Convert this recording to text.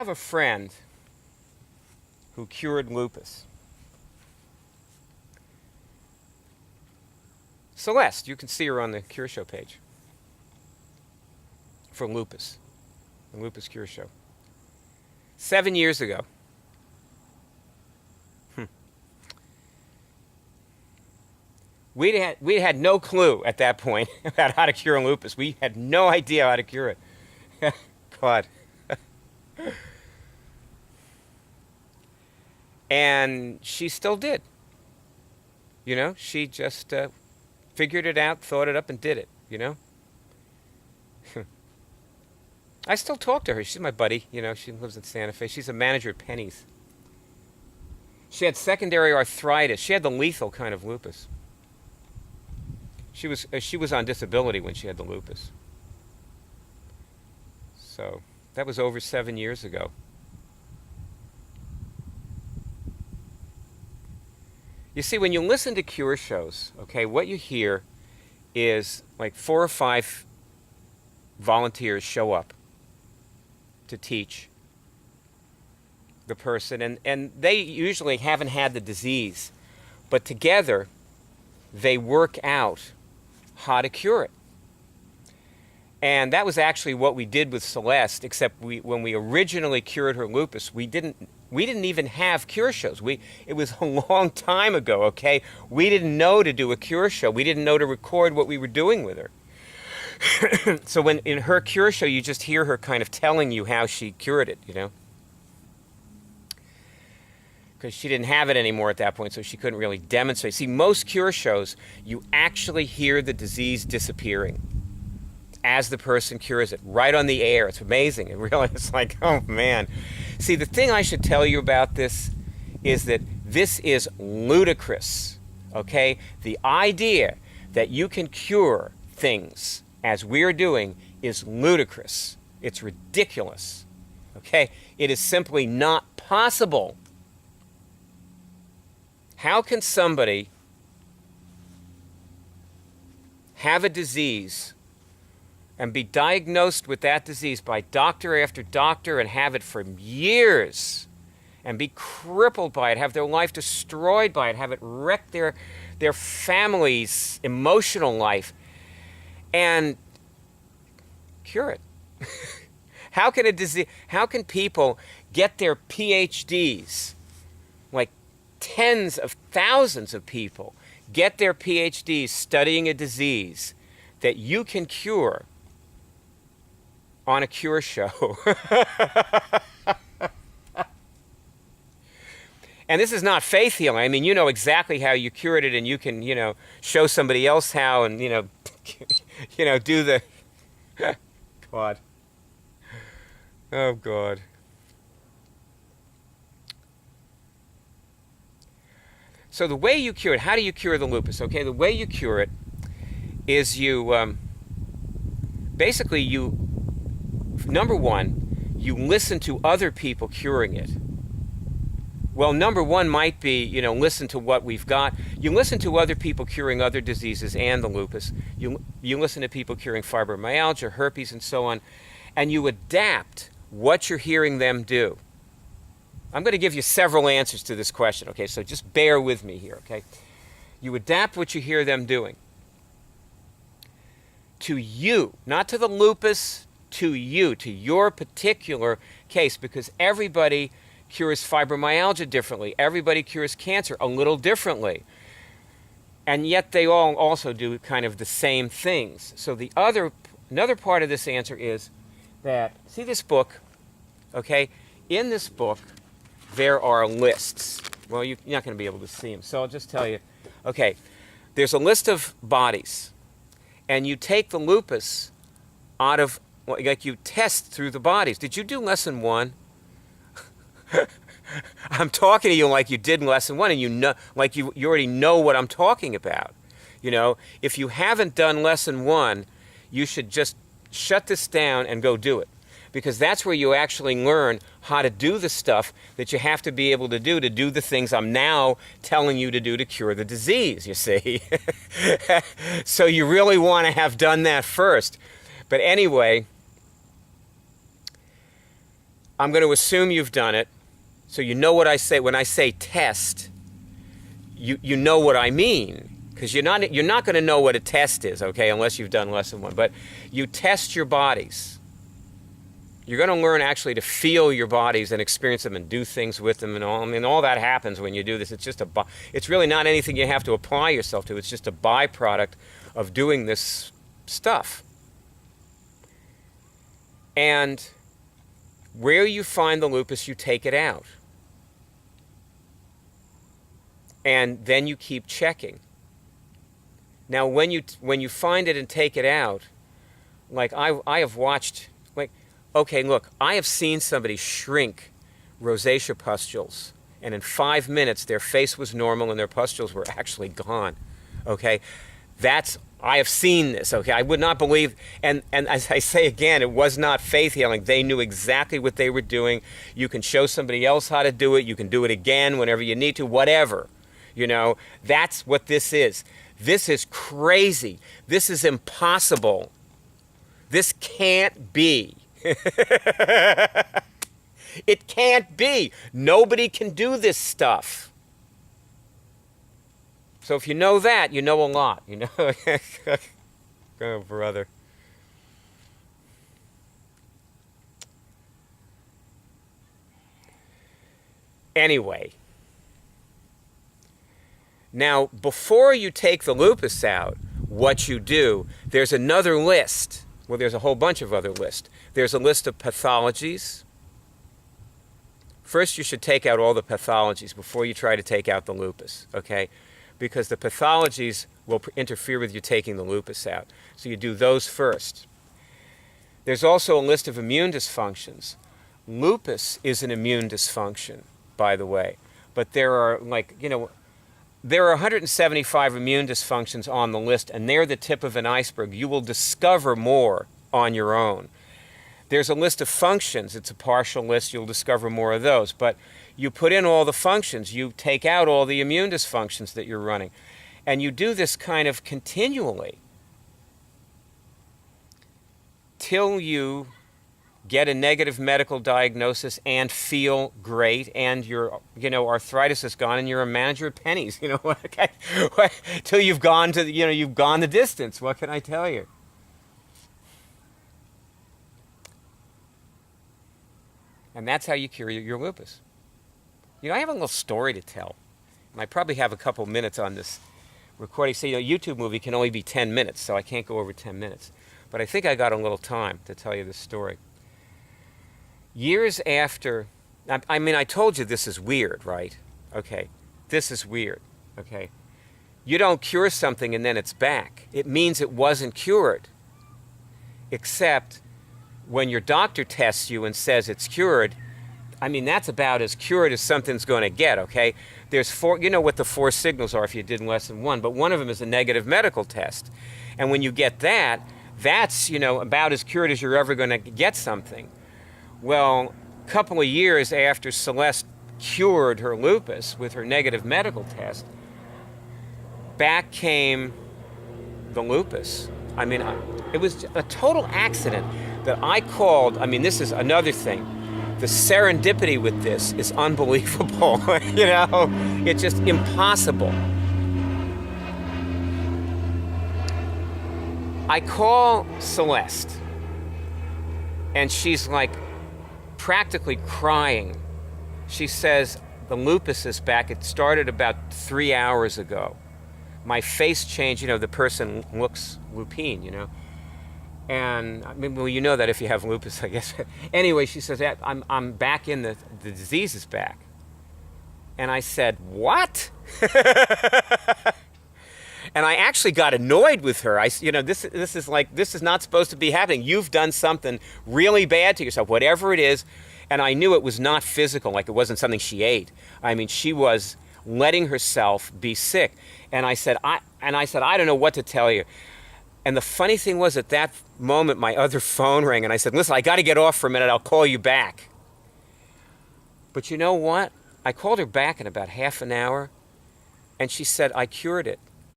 have a friend who cured lupus. Celeste, you can see her on the Cure Show page for lupus, the Lupus Cure Show. 7 years ago. We'd had no clue at that point about how to cure lupus. We had no idea how to cure it. God. And she still did. You know, she just figured it out, thought it up, and did it, you know. I still talk to her. She's my buddy, you know. She lives in Santa Fe. She's a manager at Penny's. She had secondary arthritis. She had the lethal kind of lupus. She was on disability when she had the lupus. So that was over 7 years ago. You see, when you listen to cure shows, okay, what you hear is like 4 or 5 volunteers show up to teach the person, and they usually haven't had the disease, but together they work out how to cure it. And that was actually what we did with Celeste, except when we originally cured her lupus, we didn't even have cure shows. It was a long time ago, okay? We didn't know to do a cure show. We didn't know to record what we were doing with her. So when in her cure show, you just hear her kind of telling you how she cured it, you know? Because she didn't have it anymore at that point, so she couldn't really demonstrate. See, most cure shows, you actually hear the disease disappearing as the person cures it, right on the air. It's amazing. It really is like, oh, man. See, the thing I should tell you about this is that this is ludicrous, okay? The idea that you can cure things as we're doing is ludicrous. It's ridiculous, okay? It is simply not possible. How can somebody have a disease and be diagnosed with that disease by doctor after doctor and have it for years and be crippled by it, have their life destroyed by it, have it wreck their family's emotional life, and cure it? How can people get their PhDs, like tens of thousands of people get their PhDs studying a disease that you can cure on a cure show? And this is not faith healing. I mean, you know exactly how you cured it, and you can, you know, show somebody else how, and, you know, do the God. Oh, God. So the way you cure it, how do you cure the lupus? Okay, the way you cure it is you, basically number one, you listen to other people curing it. Well, number one might be, you know, listen to what we've got. You listen to other people curing other diseases and the lupus. You listen to people curing fibromyalgia, herpes, and so on, and you adapt what you're hearing them do. I'm going to give you several answers to this question, okay? So just bear with me here, okay? You adapt what you hear them doing to you, not to the lupus, to you, to your particular case, because everybody cures fibromyalgia differently. Everybody cures cancer a little differently. And yet they all also do kind of the same things. So another part of this answer is that, see this book, okay? In this book, there are lists. Well, you're not going to be able to see them, so I'll just tell you. Okay, there's a list of bodies, and you take the lupus out of, like you test through the bodies. Did you do lesson 1? I'm talking to you like you did in lesson 1, and you know, like you already know what I'm talking about. You know, if you haven't done lesson 1, you should just shut this down and go do it. Because that's where you actually learn how to do the stuff that you have to be able to do the things I'm now telling you to do to cure the disease, you see. So you really want to have done that first. But anyway, I'm going to assume you've done it. So you know what I say. When I say test, you know what I mean. Because you're not going to know what a test is, okay, unless you've done less than one. But you test your bodies. You're going to learn actually to feel your bodies and experience them and do things with them and all. I mean, all that happens when you do this. It's just it's really not anything you have to apply yourself to. It's just a byproduct of doing this stuff. And where you find the lupus, you take it out. And then you keep checking. Now, when you find it and take it out, like I have watched, like, okay, look, I have seen somebody shrink rosacea pustules, and in 5 minutes their face was normal and their pustules were actually gone. Okay, I have seen this. Okay, I would not believe, and as I say again, it was not faith healing. They knew exactly what they were doing. You can show somebody else how to do it. You can do it again whenever you need to. Whatever, that's what this is. This is crazy. This is impossible. This can't be. It can't be. Nobody can do this stuff. So if you know that, you know a lot. Oh, brother. Anyway. Now, before you take the lupus out, what you do, there's another list. Well, there's a whole bunch of other lists. There's a list of pathologies. First, you should take out all the pathologies before you try to take out the lupus, okay? Because the pathologies will interfere with you taking the lupus out. So you do those first. There's also a list of immune dysfunctions. Lupus is an immune dysfunction, by the way. But there are, there are 175 immune dysfunctions on the list, and they're the tip of an iceberg. You will discover more on your own. There's a list of functions. It's a partial list. You'll discover more of those. But you put in all the functions. You take out all the immune dysfunctions that you're running. And you do this kind of continually till you get a negative medical diagnosis and feel great, and your arthritis is gone and you're a manager of pennies. Till you've gone to you've gone the distance. What can I tell you? And that's how you cure your lupus. I have a little story to tell, and I probably have a couple minutes on this recording. So a YouTube movie can only be 10 minutes, so I can't go over 10 minutes. But I think I got a little time to tell you this story. Years after, I told you this is weird, right? Okay, this is weird, okay? You don't cure something and then it's back. It means it wasn't cured. Except when your doctor tests you and says it's cured, that's about as cured as something's going to get, okay? There's four, what the four signals are if you did less than one, but one of them is a negative medical test. And when you get that, that's, about as cured as you're ever going to get something. Well, a couple of years after Celeste cured her lupus with her negative medical test, back came the lupus. It was a total accident that I called. This is another thing. The serendipity with this is unbelievable. It's just impossible. I call Celeste, and she's like practically crying. She says, the lupus is back. It started about 3 hours ago. My face changed, the person looks lupine, And you know that if you have lupus, I guess. Anyway, she says, I'm back in the disease is back. And I said, what? And I actually got annoyed with her. This is not supposed to be happening. You've done something really bad to yourself, whatever it is. And I knew it was not physical, like it wasn't something she ate. She was letting herself be sick. And I said, I don't know what to tell you. And the funny thing was, at that moment, my other phone rang, and I said, listen, I got to get off for a minute. I'll call you back. But you know what? I called her back in about half an hour, and she said, I cured it.